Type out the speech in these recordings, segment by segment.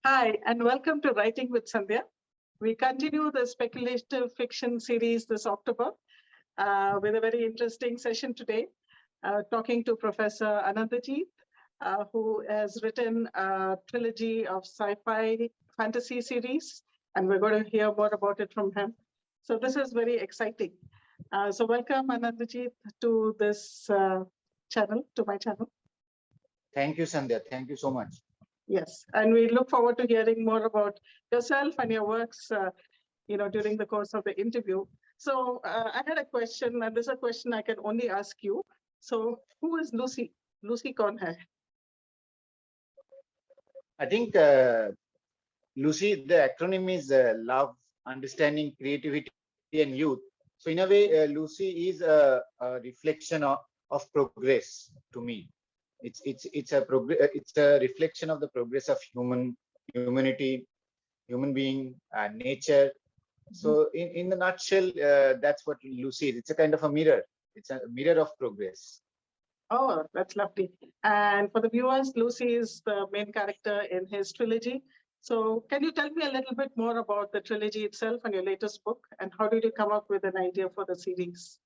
Hi, and welcome to Writing with Sandhya. We continue the speculative fiction series this October with a very interesting session today, talking to Professor Anandajit, who has written a trilogy of sci-fi fantasy series, and we're going to hear more about it from him. So this is very exciting. So welcome, Anandajit, to this channel, to my channel. Thank you, Sandhya. Thank you so much. Yes, and we look forward to hearing more about yourself and your works, during the course of the interview. So I had a question, and this is a question I can only ask you. So who is Lucy? Lucy kaun hai? I think Lucy, the acronym is Love, Understanding, Creativity, and Youth. So in a way, Lucy is a reflection of progress to me. It's a reflection of the progress of humanity, human being, nature. So in the nutshell, that's what Lucy is. It's a kind of a mirror. It's a mirror of progress. Oh, that's lovely. And for the viewers, Lucy is the main character in his trilogy. So can you tell me a little bit more about the trilogy itself and your latest book? And how did you come up with an idea for the series?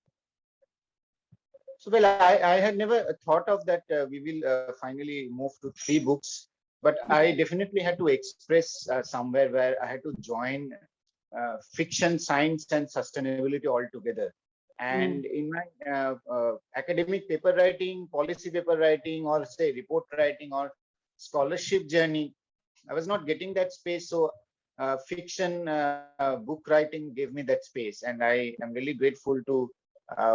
So, well, I had never thought of that we will finally move to 3 books, but I definitely had to express somewhere where I had to join fiction, science, and sustainability all together. And in my academic paper writing, policy paper writing, or say report writing or scholarship journey, I was not getting that space. So fiction book writing gave me that space, and I am really grateful to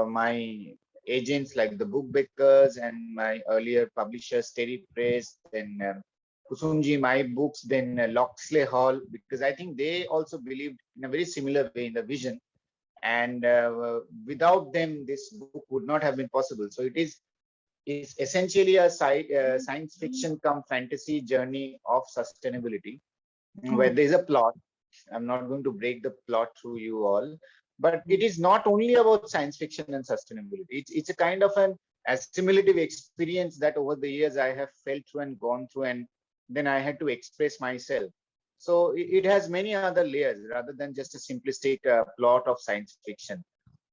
my agents like the book bakers and my earlier publishers, Terry Press, then Kusunji, my books, then Loxley Hall, because I think they also believed in a very similar way in the vision. And without them, this book would not have been possible. So it is essentially a science fiction come fantasy journey of sustainability, where there is a plot. I'm not going to break the plot through you all, but it is not only about science fiction and sustainability. It's a kind of an assimilative experience that over the years I have felt through and gone through, and then I had to express myself. So it has many other layers rather than just a simplistic plot of science fiction.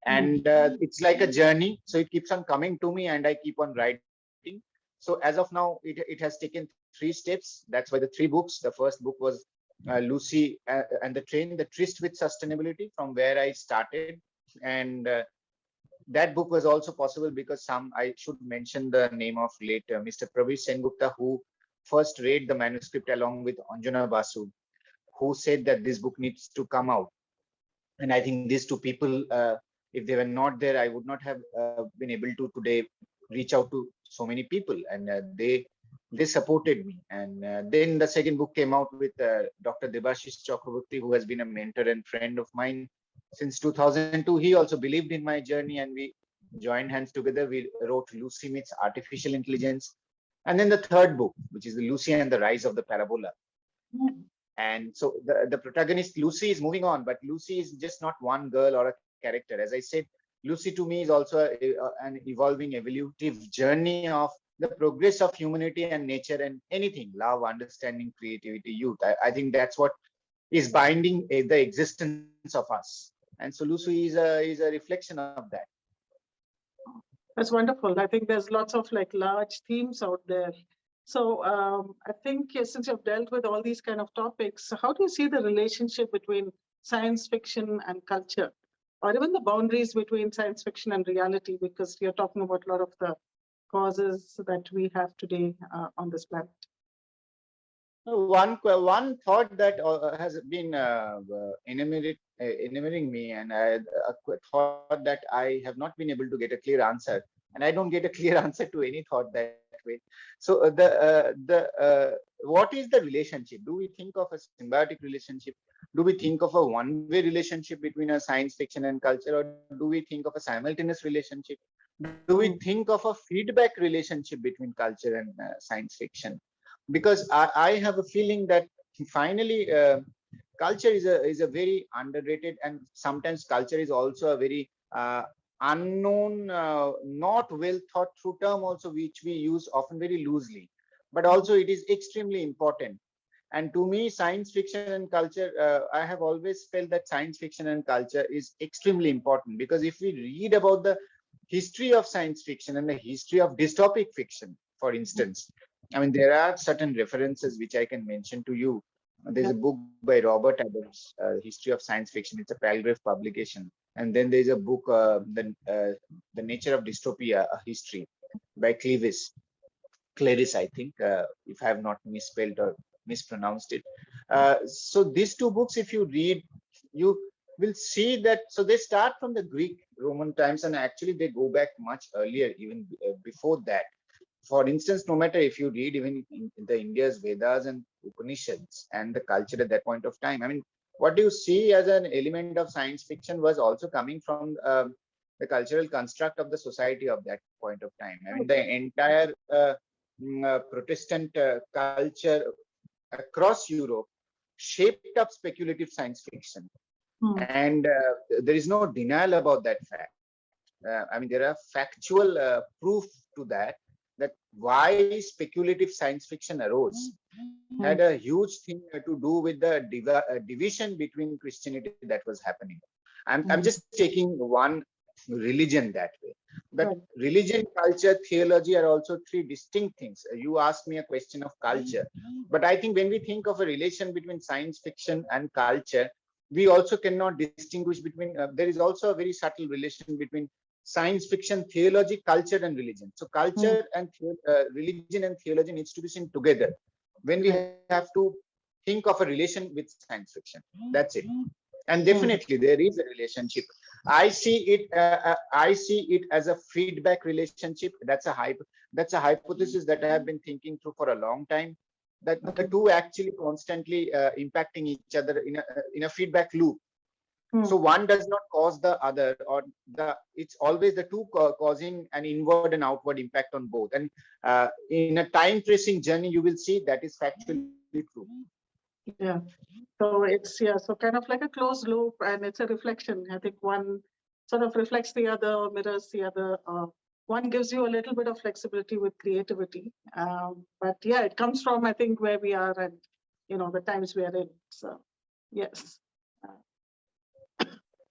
And it's like a journey. So it keeps on coming to me and I keep on writing. So as of now, it has taken 3 steps. That's why the 3 books. The first book was Lucy and the Train, the Tryst with Sustainability, from where I started. And that book was also possible because I should mention the name of late Mr. Praveer Sengupta, who first read the manuscript along with Anjana Basu, who said that this book needs to come out. And I think these 2 people, if they were not there, I would not have been able to today reach out to so many people. And they supported me. And then the second book came out with Dr. Debashish Chakraborty, who has been a mentor and friend of mine since 2002. He also believed in my journey, and we joined hands together. We wrote Lucy Meets Artificial Intelligence. And then the third book, which is the Lucy and the Rise of the Parabola. And so the protagonist, Lucy, is moving on, but Lucy is just not one girl or a character. As I said, Lucy to me is also an evolving, evolutive journey of the progress of humanity and nature and anything, love, understanding, creativity, youth. I think that's what is binding the existence of us. And so Lucy is a reflection of that. That's wonderful. I think there's lots of large themes out there. So I think since you've dealt with all these kind of topics, how do you see the relationship between science fiction and culture, or even the boundaries between science fiction and reality? Because you're talking about a lot of the causes that we have today on this planet. One thought that has been enamoring me, and a thought that I have not been able to get a clear answer, and I don't get a clear answer to any thought that way. So what is the relationship? Do we think of a symbiotic relationship? Do we think of a one-way relationship between a science fiction and culture, or do we think of a simultaneous relationship? Do we think of a feedback relationship between culture and science fiction? Because I have a feeling that finally culture is a very underrated, and sometimes culture is also a very unknown, not well thought through term also, which we use often very loosely, but also it is extremely important. And to me, science fiction and culture, I have always felt that science fiction and culture is extremely important, because if we read about the history of science fiction and the history of dystopic fiction, for instance, I mean, there are certain references which I can mention to you. There's a book by Robert Adams, History of Science Fiction. It's a Palgrave publication. And then there's a book, The Nature of Dystopia, a History, by Clarice, I think, if I have not misspelled or mispronounced it. So these two books, if you read, you will see that, so they start from the Greek Roman times, and actually they go back much earlier, even before that. For instance, no matter if you read even in the India's Vedas and Upanishads and the culture at that point of time, I mean, what you see as an element of science fiction was also coming from the cultural construct of the society of that point of time. I mean, the entire Protestant culture across Europe shaped up speculative science fiction. And there is no denial about that fact. I mean, there are factual proof to that why speculative science fiction arose had a huge thing to do with the division between Christianity that was happening. I'm just taking one religion that way. But religion, culture, theology are also three distinct things. You asked me a question of culture, but I think when we think of a relation between science fiction and culture, we also cannot distinguish between, there is also a very subtle relation between science fiction, theology, culture, and religion. So culture and religion and theology needs to be seen together when we have to think of a relation with science fiction. That's it. And definitely there is a relationship. I see it as a feedback relationship. That's a hypothesis that I have been thinking through for a long time, that the two actually constantly impacting each other in a feedback loop. So one does not cause the other, or it's always the two causing an inward and outward impact on both. And in a time tracing journey, you will see that is factually true. Yeah. So it's, so kind of like a closed loop, and it's a reflection. I think one sort of reflects the other or mirrors the other. One gives you a little bit of flexibility with creativity. But yeah, it comes from, I think, where we are and, the times we are in. So, yes.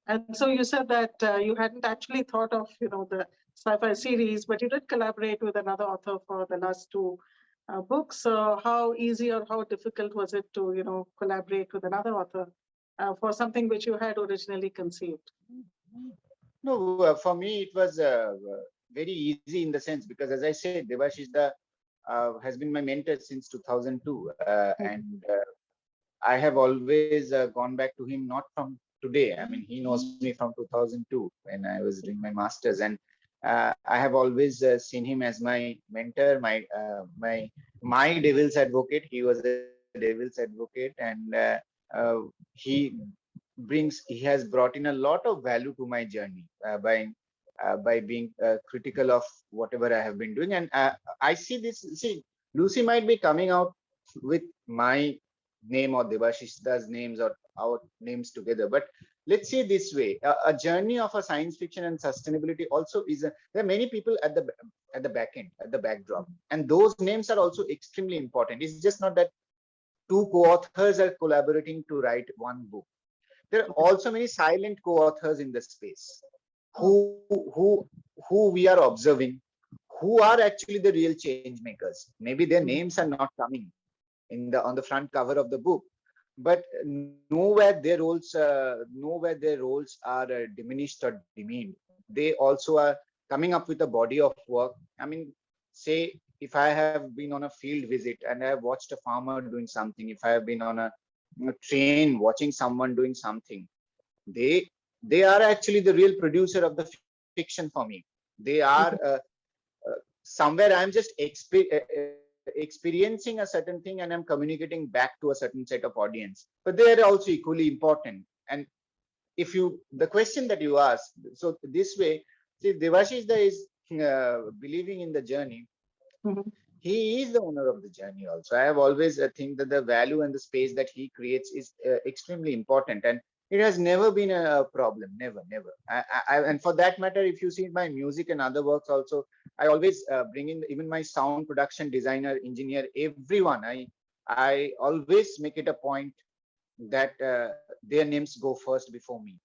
And so you said that you hadn't actually thought of, the sci-fi series, but you did collaborate with another author for the last two books. So how easy or how difficult was it to, collaborate with another author for something which you had originally conceived? No, for me it was very easy in the sense, because as I said, Devashish has been my mentor since 2002, and I have always gone back to him, not from today. I mean, he knows me from 2002 when I was doing my masters, and I have always seen him as my mentor, my devil's advocate. He was a devil's advocate, and he has brought in a lot of value to my journey by being critical of whatever I have been doing. And I see this. See, Lucy might be coming out with my name or Devashish's names or our names together, but let's say this way: a journey of a science fiction and sustainability also is there are many people at the back end, at the backdrop, and those names are also extremely important. It's just not that two co-authors are collaborating to write one book. There are also many silent co-authors in the space who we are observing, who are actually the real change makers. Maybe their names are not coming on the front cover of the book, but nowhere their roles are diminished or demeaned. They also are coming up with a body of work. I mean, say if I have been on a field visit and I have watched a farmer doing something, if I have been on a train watching someone doing something, they are actually the real producer of the fiction for me. They are somewhere I'm just experiencing a certain thing and I'm communicating back to a certain set of audience, but they are also equally important. And if the question that you asked, so this way, see, Devashish is believing in the journey. He is the owner of the journey also. I have always think that the value and the space that he creates is extremely important, and it has never been a problem. Never. And for that matter, if you see my music and other works also, I always bring in even my sound production designer, engineer, everyone. I always make it a point that their names go first before me,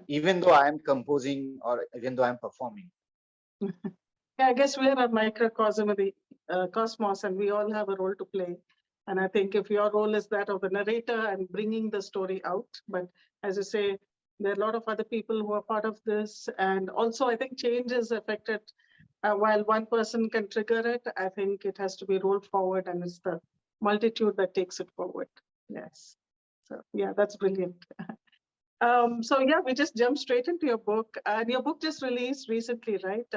even though I am composing or even though I'm performing. Yeah, I guess we're a microcosm of the cosmos, and we all have a role to play. And I think if your role is that of the narrator and bringing the story out, but as you say, there are a lot of other people who are part of this. And also, I think change is affected. While one person can trigger it, I think it has to be rolled forward, and it's the multitude that takes it forward. Yes. So, yeah, that's brilliant. So, yeah, we just jump straight into your book. And your book just released recently, right?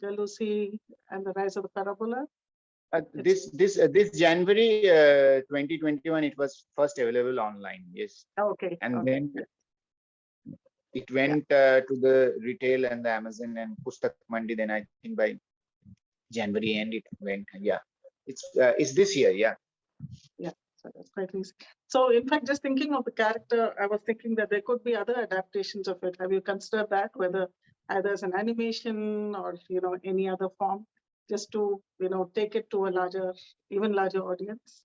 Lucy and the Rise of the Parabola. This January 2021, it was first available online. Yes. Okay. And okay. then it went to the retail and the Amazon and Pustak Mandi. Then I think by January end it went. Yeah, it's this year. Yeah. Yeah. So that's quite easy. So in fact, just thinking of the character, I was thinking that there could be other adaptations of it. Have you considered that, whether either as an animation or any other form, just to take it to a even larger audience?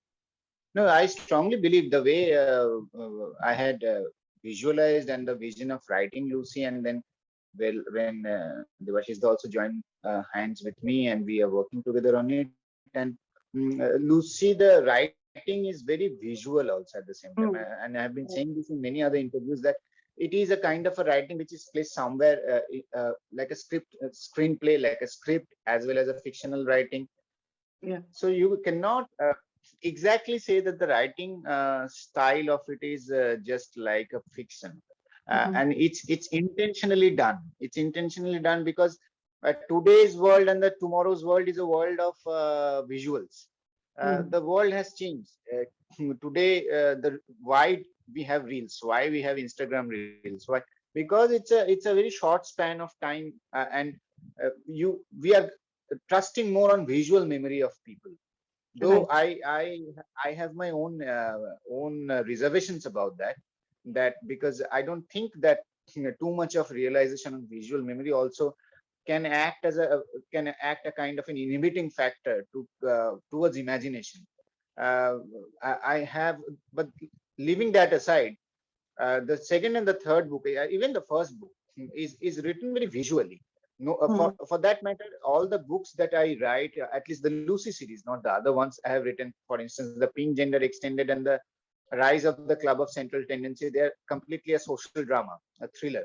No, I strongly believe the way I had visualized and the vision of writing Lucy, and then when Devashish also joined hands with me, and we are working together on it. And Lucy, the writing is very visual also at the same time. And I have been saying this in many other interviews that it is a kind of a writing which is placed somewhere like a script, a screenplay, like a script, as well as a fictional writing. Yeah. So you cannot exactly say that the writing style of it is just like a fiction. And it's intentionally done. It's intentionally done because today's world and the tomorrow's world is a world of visuals. The world has changed. Today, why we have reels, why we have Instagram reels, why? Because it's a very short span of time, and we are trusting more on visual memory of people. Though I have my own reservations about that because I don't think that too much of realization on visual memory also can act a kind of an inhibiting factor towards imagination. I have, but leaving that aside, the second and the third book, even the first book, is written very visually. No, for that matter, all the books that I write, at least the Lucy series, not the other ones I have written, for instance, the Pink Gender Extended and the Rise of the Club of Central Tendency, they are completely a social drama, a thriller.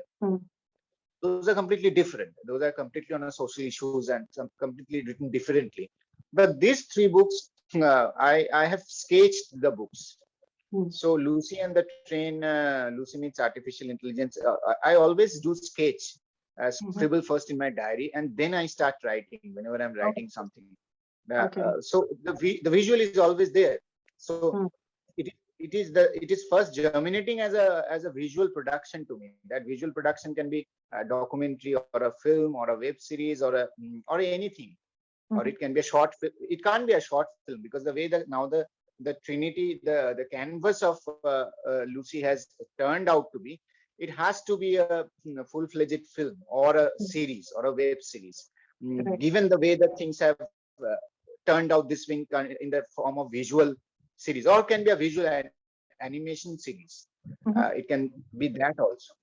Those are completely different. Those are completely on a social issues and some completely written differently. But these three books, I have sketched the books. So Lucy and the Train, Lucy meets artificial intelligence. I always do sketch, scribble first in my diary, and then I start writing whenever I'm writing something. So the visual is always there. So it is first germinating as a visual production to me. That visual production can be a documentary or a film or a web series or anything, or it can be a short film. It can't be a short film because the way that now the Trinity, the canvas of Lucy has turned out to be, it has to be a full-fledged film or a series or a web series. Given the way that things have turned out this week in the form of visual series, or can be a visual animation series. It can be that also.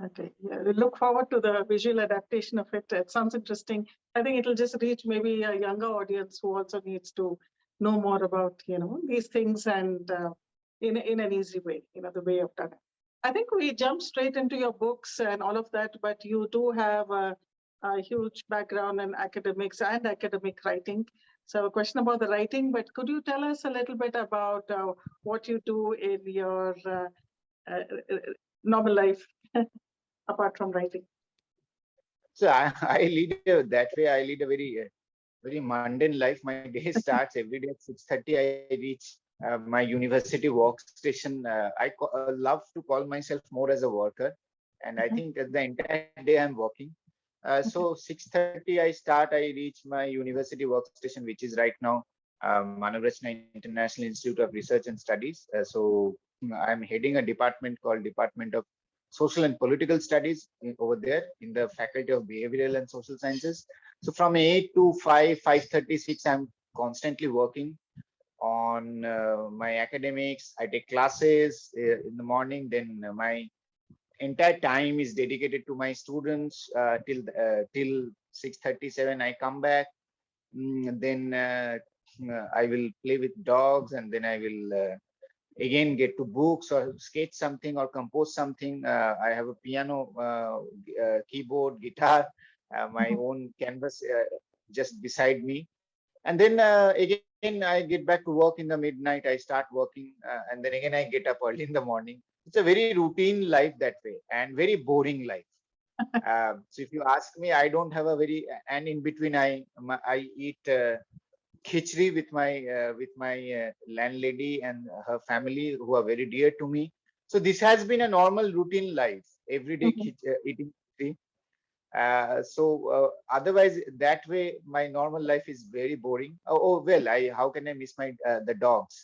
Okay, yeah, we look forward to the visual adaptation of it. It sounds interesting. I think it'll just reach maybe a younger audience who also needs to know more about these things, and in an easy way, the way you've done it. I think we jump straight into your books and all of that, but you do have a huge background in academics and academic writing. So a question about the writing, but could you tell us a little bit about what you do in your normal life apart from writing? So I lead that way. I lead a very mundane life. My day starts every day at 6:30. I reach my university workstation. I love to call myself more as a worker, and I think that the entire day I'm working. So 6:30 I start. I reach my university workstation, which is right now Manav Rachna International Institute of Research and Studies. So I'm heading a department called Department of Social and Political Studies over there in the Faculty of Behavioral and Social Sciences. So from 8 to 5, 5:36, I'm constantly working on my academics. I take classes in the morning. Then my entire time is dedicated to my students till 6:37. I come back. Then I will play with dogs, and then I will again get to books or sketch something or compose something. I have a piano, keyboard, guitar, my own canvas just beside me. And then again, I get back to work in the midnight. I start working, and then again, I get up early in the morning. It's a very routine life that way, and very boring life. So if you ask me, I don't have a very, and in between, I eat khichdi with my landlady and her family, who are very dear to me. So this has been a normal routine life, every day eating khichdi. Otherwise, that way my normal life is very boring. Oh well, I how can I miss my the dogs?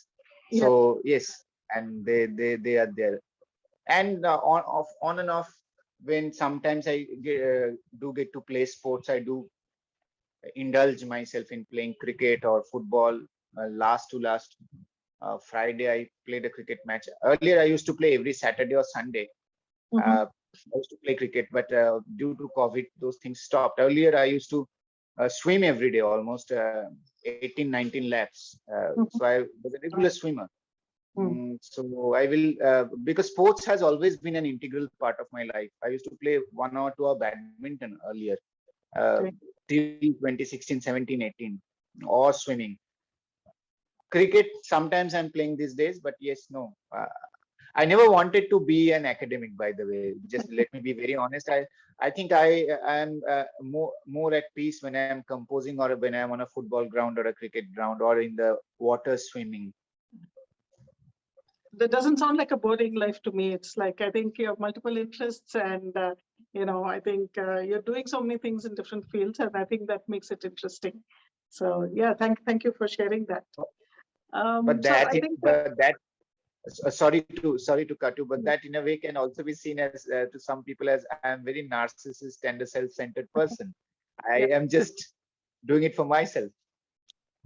Yeah. So yes, and they are there, and on and off. When sometimes I do get to play sports, I do indulge myself in playing cricket or football. Last Friday, I played a cricket match. Earlier, I used to play every Saturday or Sunday. I used to play cricket, but due to COVID, those things stopped. Earlier, I used to swim every day, almost 18, 19 laps. So I was a regular swimmer. So I will, because sports has always been an integral part of my life. I used to play 1 or 2 hour badminton earlier, till 2016, 17, 18, or swimming. Cricket, sometimes I'm playing these days, but yes, no. I never wanted to be an academic, by the way. Just let me be very honest. I think I am more at peace when I am composing, or when I am on a football ground or a cricket ground, or in the water swimming. That doesn't sound like a boring life to me. It's like, I think you have multiple interests, and I think you're doing so many things in different fields, and I think that makes it interesting. So yeah, thank you for sharing that. But so that, I think sorry to cut you, but that in a way can also be seen as to some people as, I am very narcissist and a self-centered person. I am just doing it for myself.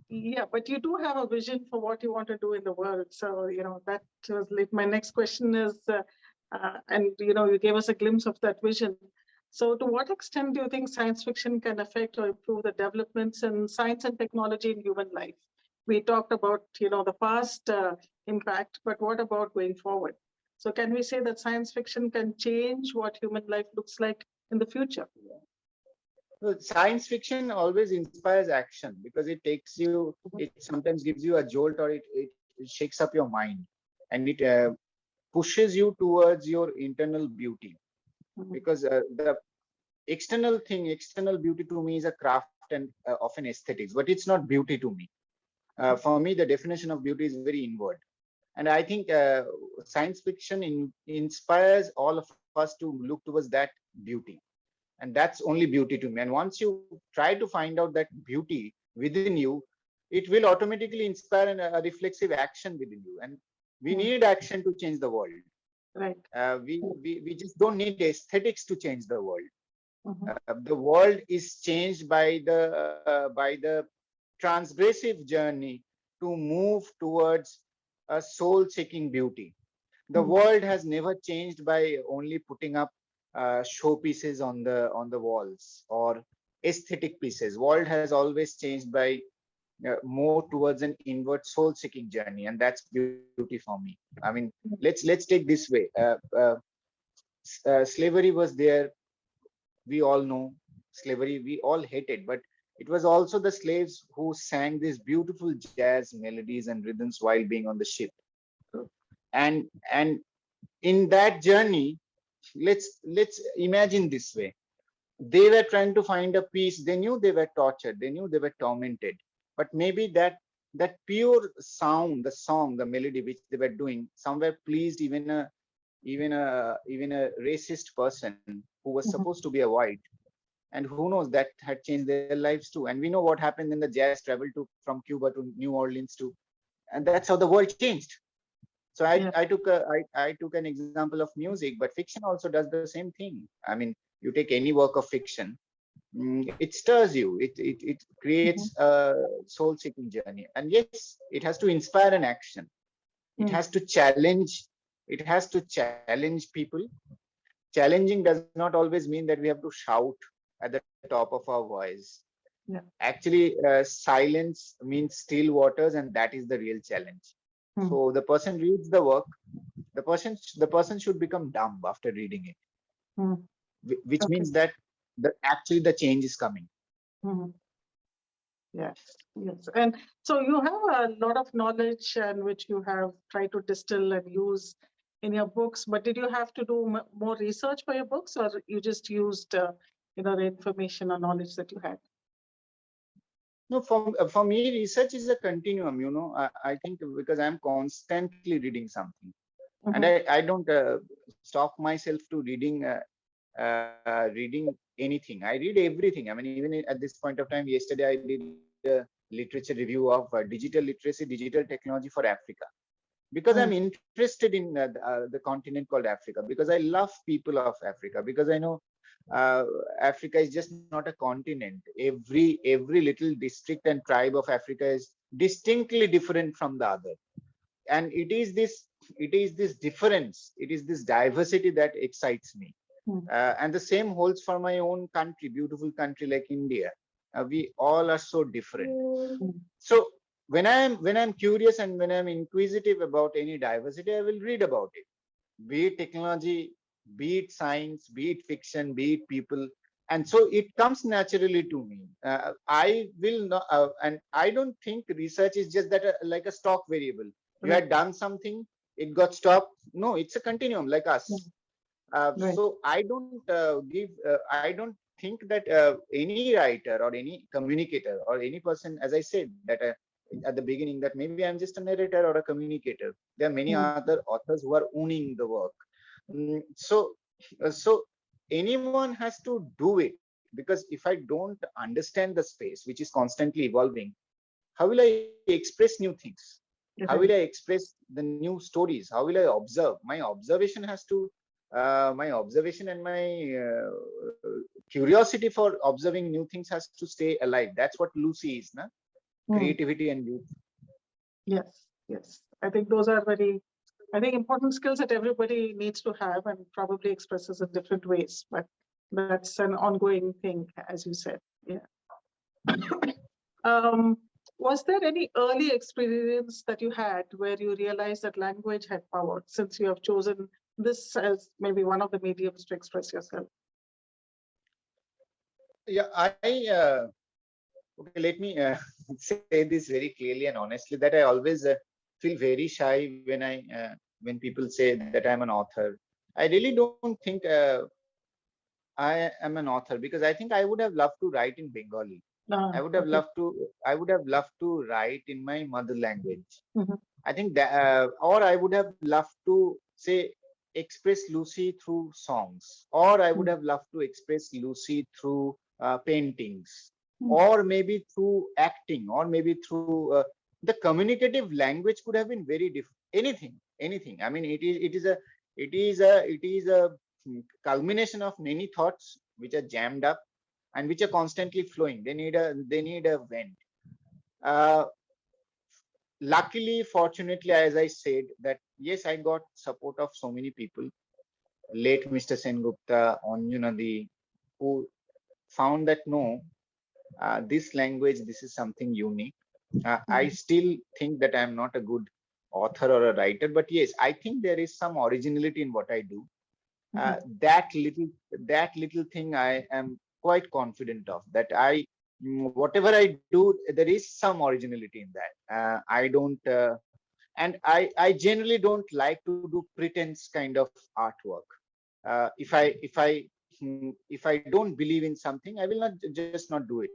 Yeah, but you do have a vision for what you want to do in the world. So, that was like my next question is, and you gave us a glimpse of that vision. So to what extent do you think science fiction can affect or improve the developments in science and technology in human life? We talked about, the past impact, but what about going forward? So can we say that science fiction can change what human life looks like in the future? Well, science fiction always inspires action, because it sometimes gives you a jolt, or it shakes up your mind, and it pushes you towards your internal beauty. Because the external beauty to me is a craft and often aesthetics, but it's not beauty to me. For me, the definition of beauty is very inward. And I think science fiction inspires all of us to look towards that beauty. And that's only beauty to me. And once you try to find out that beauty within you, it will automatically inspire a reflexive action within you. And we need action to change the world. Right. We just don't need aesthetics to change the world. The world is changed by the transgressive journey to move towards a soul-seeking beauty. The world has never changed by only putting up showpieces on the walls, or aesthetic pieces. World has always changed by more towards an inward soul-seeking journey, and that's beauty for me. I mean, let's take this way. Slavery was there. We all know slavery. We all hate it, but it was also the slaves who sang these beautiful jazz melodies and rhythms while being on the ship. And in that journey, let's imagine this way. They were trying to find a peace. They knew they were tortured. They knew they were tormented. But maybe that pure sound, the song, the melody which they were doing, somewhere pleased even a racist person who was supposed to be a white. And who knows, that had changed their lives too. And we know what happened when the jazz traveled from Cuba to New Orleans too. And that's how the world changed. So I took an example of music, but fiction also does the same thing. I mean, you take any work of fiction, it stirs you. It creates a soul-seeking journey. And yes, it has to inspire an action. It has to challenge. It has to challenge people. Challenging does not always mean that we have to shout at the top of our voice. Yeah. Actually, silence means still waters, and that is the real challenge. So the person reads the work. The person should become dumb after reading it, which means that actually the change is coming. Yes, yes. And so you have a lot of knowledge and which you have tried to distill and use in your books, but did you have to do more research for your books, or you just used the information or knowledge that you had? No, for me, research is a continuum. I think because I'm constantly reading something, and I don't stop myself to reading anything. I read everything. I mean, even at this point of time, yesterday I did a literature review of digital literacy, digital technology for Africa, because I'm interested in the continent called Africa, because I love people of Africa, because I know Africa is just not a continent. Every little district and tribe of Africa is distinctly different from the other, and it is this difference, it is this diversity that excites me. And the same holds for my own country, beautiful country like India. We all are so different. So when I'm curious and when I'm inquisitive about any diversity, I will read about it, be it technology, be it science, be it fiction, be it people. And so it comes naturally to me. I will not, and I don't think research is just that like a stock variable. You had done something, it got stopped. No, it's a continuum like us. So I don't think that any writer or any communicator or any person, as I said that at the beginning, that maybe I'm just a narrator or a communicator. There are many other authors who are owning the work. So anyone has to do it, because if I don't understand the space, which is constantly evolving, how will I express new things? How will I express the new stories? How will I observe? My observation and my curiosity for observing new things has to stay alive. That's what Lucy is, na? Creativity and youth. Yes. I think those are important skills that everybody needs to have and probably expresses in different ways. But that's an ongoing thing, as you said. Yeah. Was there any early experience that you had where you realized that language had power, since you have chosen this as maybe one of the mediums to express yourself? Yeah, okay, let me say this very clearly and honestly, that I always feel very shy when people say that I'm an author. I really don't think I am an author, because I think I would have loved to write in Bengali. I would have loved to write in my mother language. I think that, or I would have loved to say express Lucy through songs, or I would have loved to express Lucy through paintings, or maybe through acting, or maybe through the communicative language could have been very different. Anything. I mean, it is a culmination of many thoughts which are jammed up and which are constantly flowing. They need a vent. Luckily, fortunately, as I said, that yes, I got support of so many people. Late Mr. Sengupta, Anjunadi, who found that no, this language, this is something unique. I still think that I'm not a good author or a writer, but yes, I think there is some originality in what I do. That little thing I am quite confident of, that whatever I do, there is some originality in that. I don't, and I generally don't like to do pretense kind of artwork. If I don't believe in something, I will not just not do it.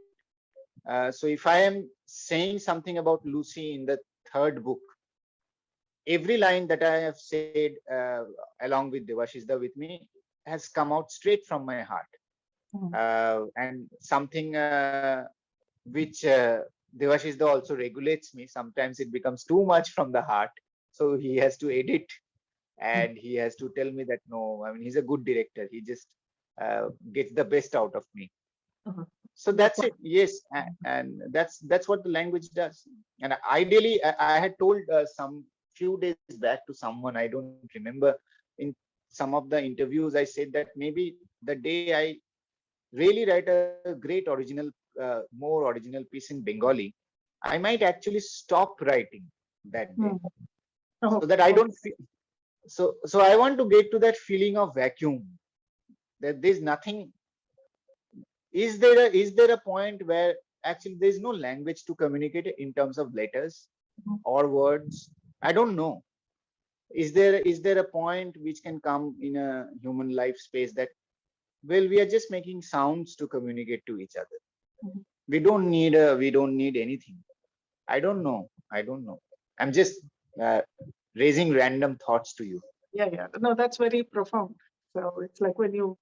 So if I am saying something about Lucy in the third book, every line that I have said along with Devashishda with me has come out straight from my heart. And something which Devashishda also regulates me. Sometimes it becomes too much from the heart. So he has to edit and he has to tell me that no, I mean, he's a good director. He just gets the best out of me. So that's it. Yes, and that's what the language does. And ideally, I had told some few days back to someone, I don't remember, in some of the interviews, I said that maybe the day I really write a great original, more original piece in Bengali, I might actually stop writing that day, so that I don't feel. So I want to get to that feeling of vacuum, that there's nothing. Is there a point where actually there's no language to communicate in terms of letters or words? I don't know. Is there a point which can come in a human life space that, well, we are just making sounds to communicate to each other. We don't need anything. I don't know. I'm just uh, raising random thoughts to you. Yeah. No, that's very profound. So it's like when you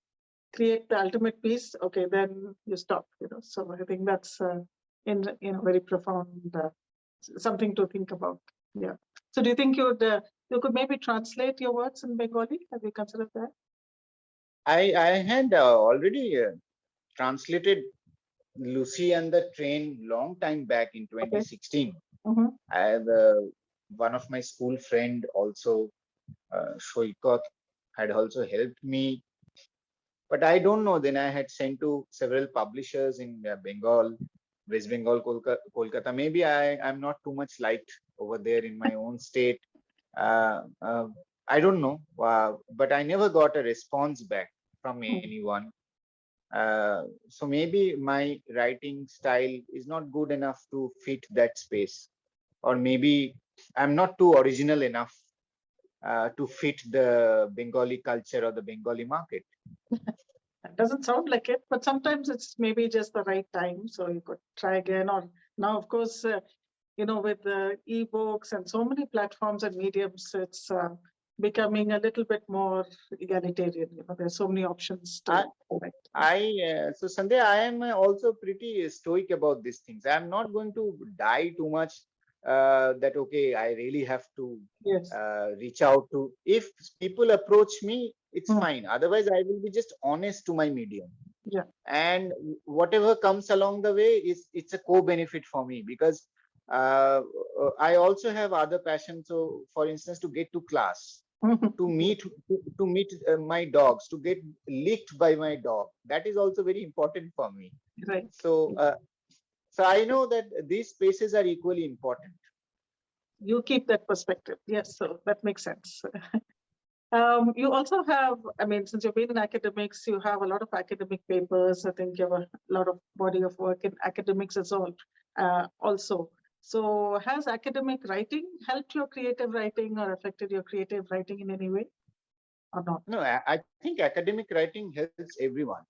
create the ultimate piece, okay, then you stop. So I think that's in very profound, something to think about. Yeah. So do you think you could maybe translate your words in Bengali? Have you considered that? I had already translated Lucy and the Train long time back in 2016. I have one of my school friend also, Shoikot, had also helped me. But I don't know. Then I had sent to several publishers in Bengal, West Bengal, Kolkata. Maybe I'm not too much liked over there in my own state. Uh, uh, I don't know. But I never got a response back from anyone. So maybe my writing style is not good enough to fit that space, or maybe I'm not too original enough to fit the Bengali culture or the Bengali market. It doesn't sound like it, but sometimes it's maybe just the right time. So you could try again. Or now, of course, with the ebooks and so many platforms and mediums, it's becoming a little bit more egalitarian. There's so many options to so Sandhya, I am also pretty stoic about these things. I'm not going to die too much that, okay, I really have to reach out to. If people approach me, it's fine. Otherwise, I will be just honest to my medium. Yeah. And whatever comes along the way it's a co-benefit for me, because I also have other passions. So, for instance, to get to class, to meet my dogs, to get licked by my dog, that is also very important for me. Right. So I know that these spaces are equally important. You keep that perspective. Yes, so that makes sense. You also have, since you've been in academics, you have a lot of academic papers. I think you have a lot of body of work in academics as well, also. So has academic writing helped your creative writing or affected your creative writing in any way or not? No, I think academic writing helps everyone.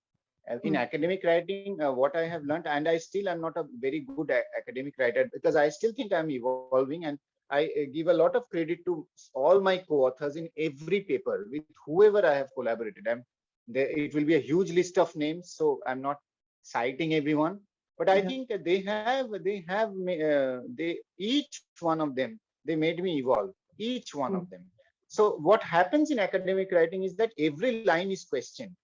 In academic writing, what I have learned, and I still am not a very good academic writer, because I still think I'm evolving, and I give a lot of credit to all my co-authors in every paper with whoever I have collaborated. It will be a huge list of names, so I'm not citing everyone, but I think each one of them, they made me evolve, each one of them. So what happens in academic writing is that every line is questioned.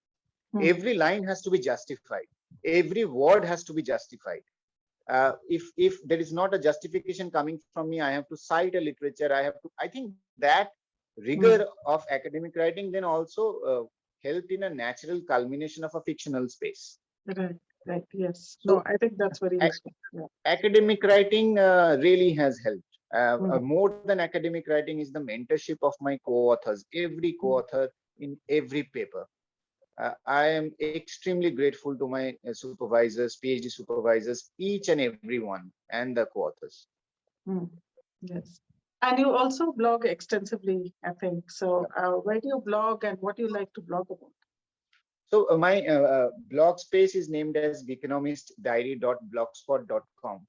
Every line has to be justified. Every word has to be justified. If there is not a justification coming from me, I have to cite a literature. I think that rigor of academic writing then also helped in a natural culmination of a fictional space. Right. Yes. So, no, I think that's very useful. Academic writing really has helped. More than academic writing is the mentorship of my co-authors. Every co-author in every paper. I am extremely grateful to my supervisors, PhD supervisors, each and every one, and the co-authors. Yes. And you also blog extensively, I think. So where do you blog and what do you like to blog about? So my blog space is named as geekonomistdiary.blogspot.com.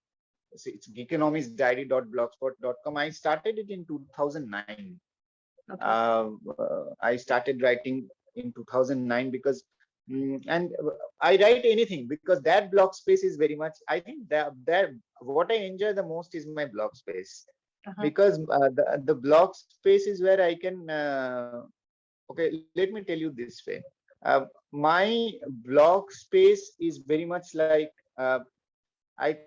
So it's geekonomistdiary.blogspot.com. I started it in 2009. Okay. I started writing in 2009 because, and I write anything because that blog space is very much, I think that what I enjoy the most is my blog space. Because the blog space is where I can, okay, let me tell you this way. My blog space is very much like I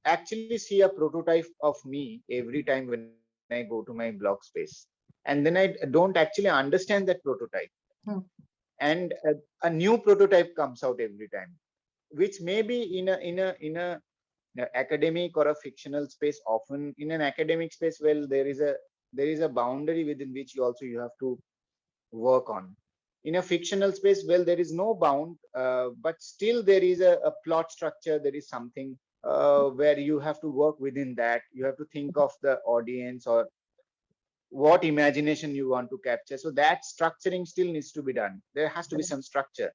actually see a prototype of me every time when I go to my blog space, and then I don't actually understand that prototype, Hmm. and a new prototype comes out every time, which may be in a academic or a fictional space. Often in an academic space, well, there is a boundary within which you have to work on. In a fictional space, well, there is no bound, but still there is a plot structure. There is something where you have to work within that. You have to think of the audience or what imagination you want to capture. So that structuring still needs to be done. There has to be some structure.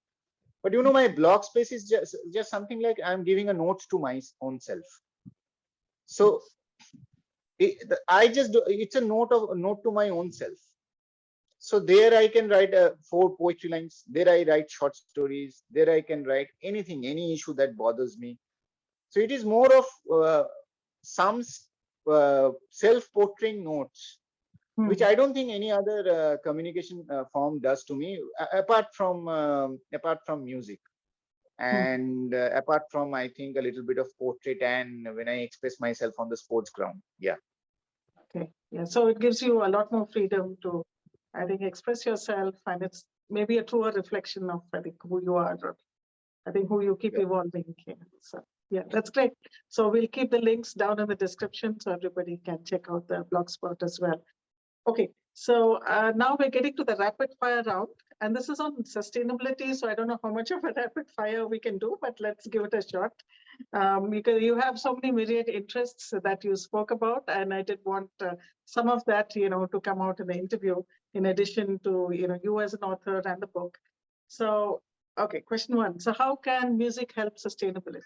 But my blog space is just something like I'm giving a note to my own self. So it's a note to my own self. So there I can write 4 poetry lines. There I write short stories. There I can write anything, any issue that bothers me. So it is more of some self-portraying notes, which I don't think any other communication form does to me, apart from music, and apart from, I think, a little bit of portrait and when I express myself on the sports ground. Yeah. Okay. Yeah. So it gives you a lot more freedom to, I think, express yourself, and it's maybe a truer reflection of, I think, who you are, or I think who you keep Yeah. evolving. Yeah. So yeah, that's great. So we'll keep the links down in the description so everybody can check out the blogspot as well. Okay, so now we're getting to the rapid fire round, and this is on sustainability. So I don't know how much of a rapid fire we can do, but let's give it a shot. Because you have so many myriad interests that you spoke about, and I did want some of that, to come out in the interview, in addition to, you as an author and the book. So, okay, question one. So how can music help sustainability?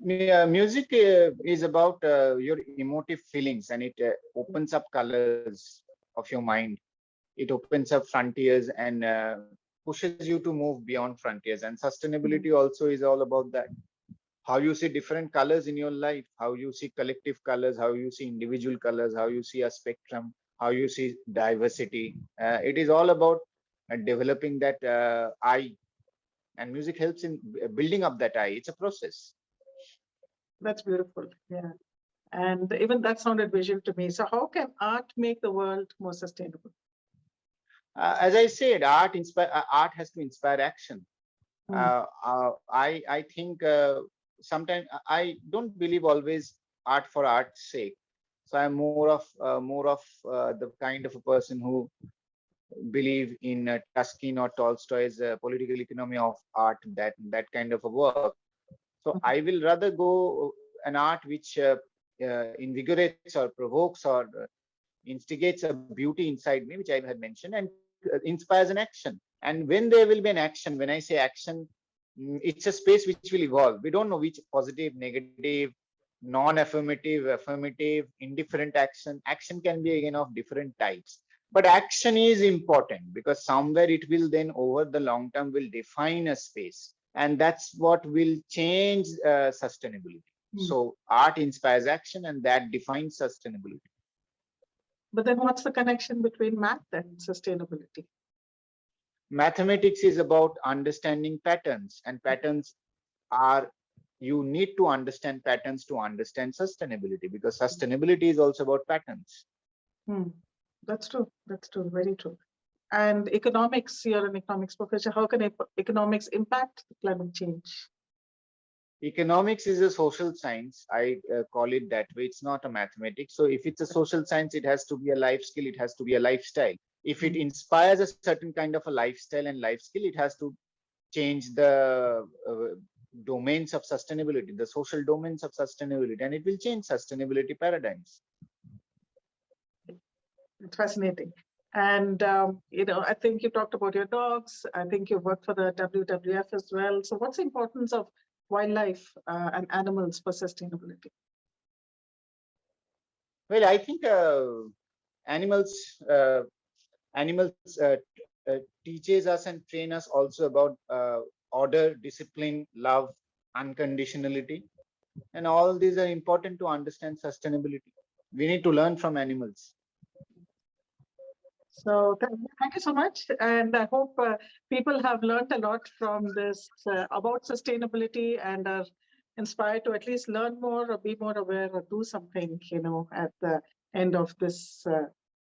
Yeah, music is about your emotive feelings, and it opens up colors of your mind. It opens up frontiers and pushes you to move beyond frontiers. And sustainability also is all about that. How you see different colors in your life, how you see collective colors, how you see individual colors, how you see a spectrum, how you see diversity. It is all about developing that eye, and music helps in building up that eye. It's a process. That's beautiful. Yeah. And even that sounded visual to me. So how can art make the world more sustainable? As I said, art has to inspire action. Mm. I think sometimes I don't believe always art for art's sake. So I'm more of the kind of a person who believe in Tuskin or Tolstoy's political economy of art, that kind of a work. So I will rather go an art which invigorates or provokes or instigates a beauty inside me, which I had mentioned, and inspires an action. And when there will be an action, when I say action, it's a space which will evolve. We don't know which positive, negative, non-affirmative, affirmative, indifferent action. Action can be again of different types. But action is important because somewhere it will then over the long term will define a space. And that's what will change sustainability. So art inspires action and that defines sustainability. But then what's the connection between math and sustainability? Mathematics is about understanding patterns, and patterns are, you need to understand patterns to understand sustainability, because sustainability is also about patterns. That's true. That's true. Very true. And economics, you're an economics professor. How can economics impact climate change? Economics is a social science. I call it that way. It's not a mathematics. So if it's a social science, it has to be a life skill. It has to be a lifestyle. If it inspires a certain kind of a lifestyle and life skill, it has to change the domains of sustainability, the social domains of sustainability, and it will change sustainability paradigms. It's fascinating. And, I think you talked about your dogs. I think you worked for the WWF as well. So what's the importance of wildlife and animals for sustainability? Well, I think animals animals teaches us and train us also about order, discipline, love, unconditionality, and all these are important to understand sustainability. We need to learn from animals. So thank you so much. And I hope people have learned a lot from this about sustainability and are inspired to at least learn more or be more aware or do something, at the end of this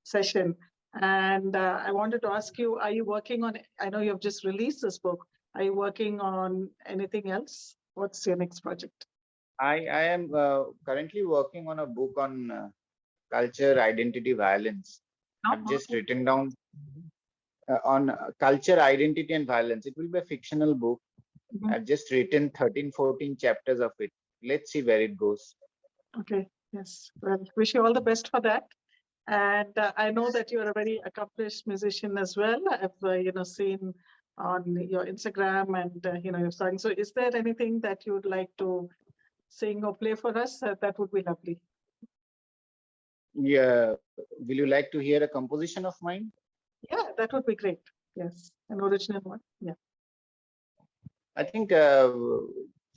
session. And I wanted to ask you, are you working on, I know you've just released this book. Are you working on anything else? What's your next project? I am currently working on a book on culture, identity, violence. I've just written down on culture, identity, and violence. It will be a fictional book. I've just written 13, 14 chapters of it. Let's see where it goes. Okay. Yes. Well, wish you all the best for that. And I know that you're a very accomplished musician as well. I've seen on your Instagram and your song. So, is there anything that you would like to sing or play for us? That would be lovely. Yeah. Will you like to hear a composition of mine? Yeah, that would be great. Yes, an original one. Yeah. I think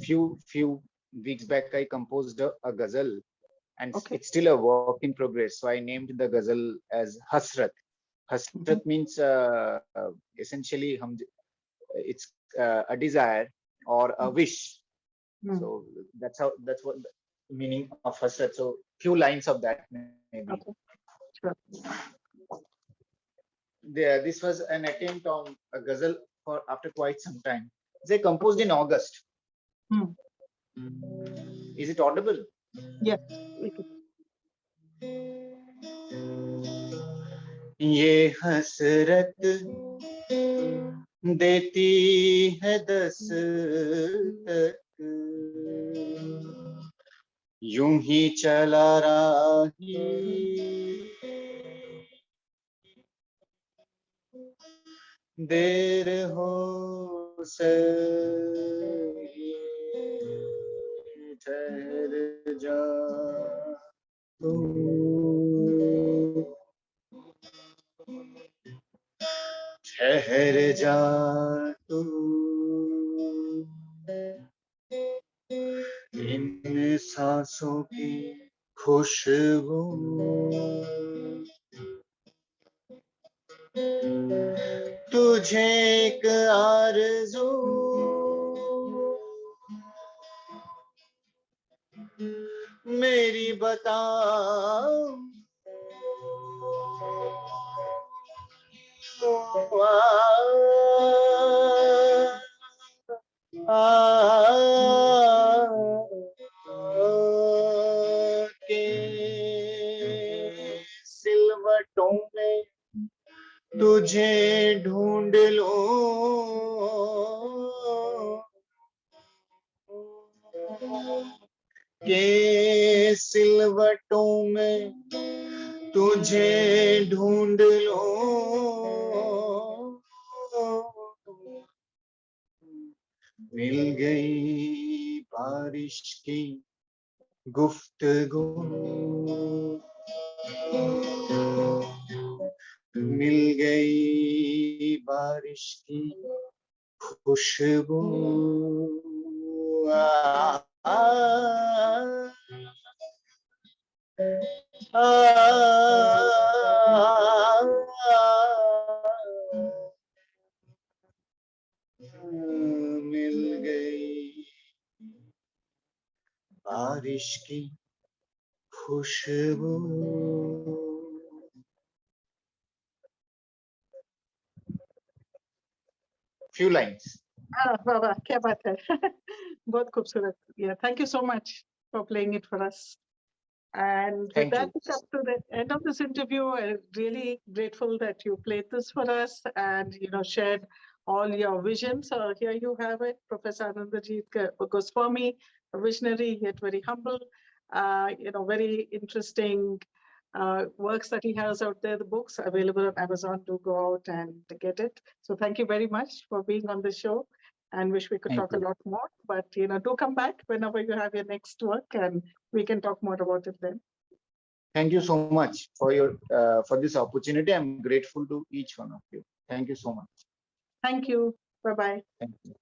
few weeks back I composed a ghazal, and it's still a work in progress. So I named the ghazal as Hasrat. Hasrat means essentially it's a desire or a wish. So that's what the meaning of Hasrat. So few lines of that maybe. Okay. Sure. This was an attempt on a ghazal for after quite some time. They composed in August. Is it audible? Yes. ये हसरत देती है दस्तक, यूं ही चला राही देर हो सही, ठहर जा तू, ठहर जा तू, इन सांसों की खुशबू तुझे एक आरज़ू मेरी बता, के सिलवटों में तुझे ढूंढ लूं, के सिलवटों में तुझे ढूंढ लूं, मिल गई बारिश की गुफ्तगू, मिल गई बारिश की खुशबू, मिल गई बारिश की खुशबू. Few lines. वाह वाह, क्या बात है. बहुत खूबसूरत. Yeah, thank you so much for playing it for us. And with that, we come to the end of this interview. I'm really grateful that you played this for us and shared all your visions. So here you have it, Professor Anandajit Goswami, a visionary yet very humble. Very interesting works that he has out there. The books available on Amazon. Do go out and get it. So thank you very much for being on the show. And wish we could talk a lot more. But do come back whenever you have your next work, and we can talk more about it then. Thank you so much for your for this opportunity. I'm grateful to each one of you. Thank you so much. Thank you. Bye bye. Thank you.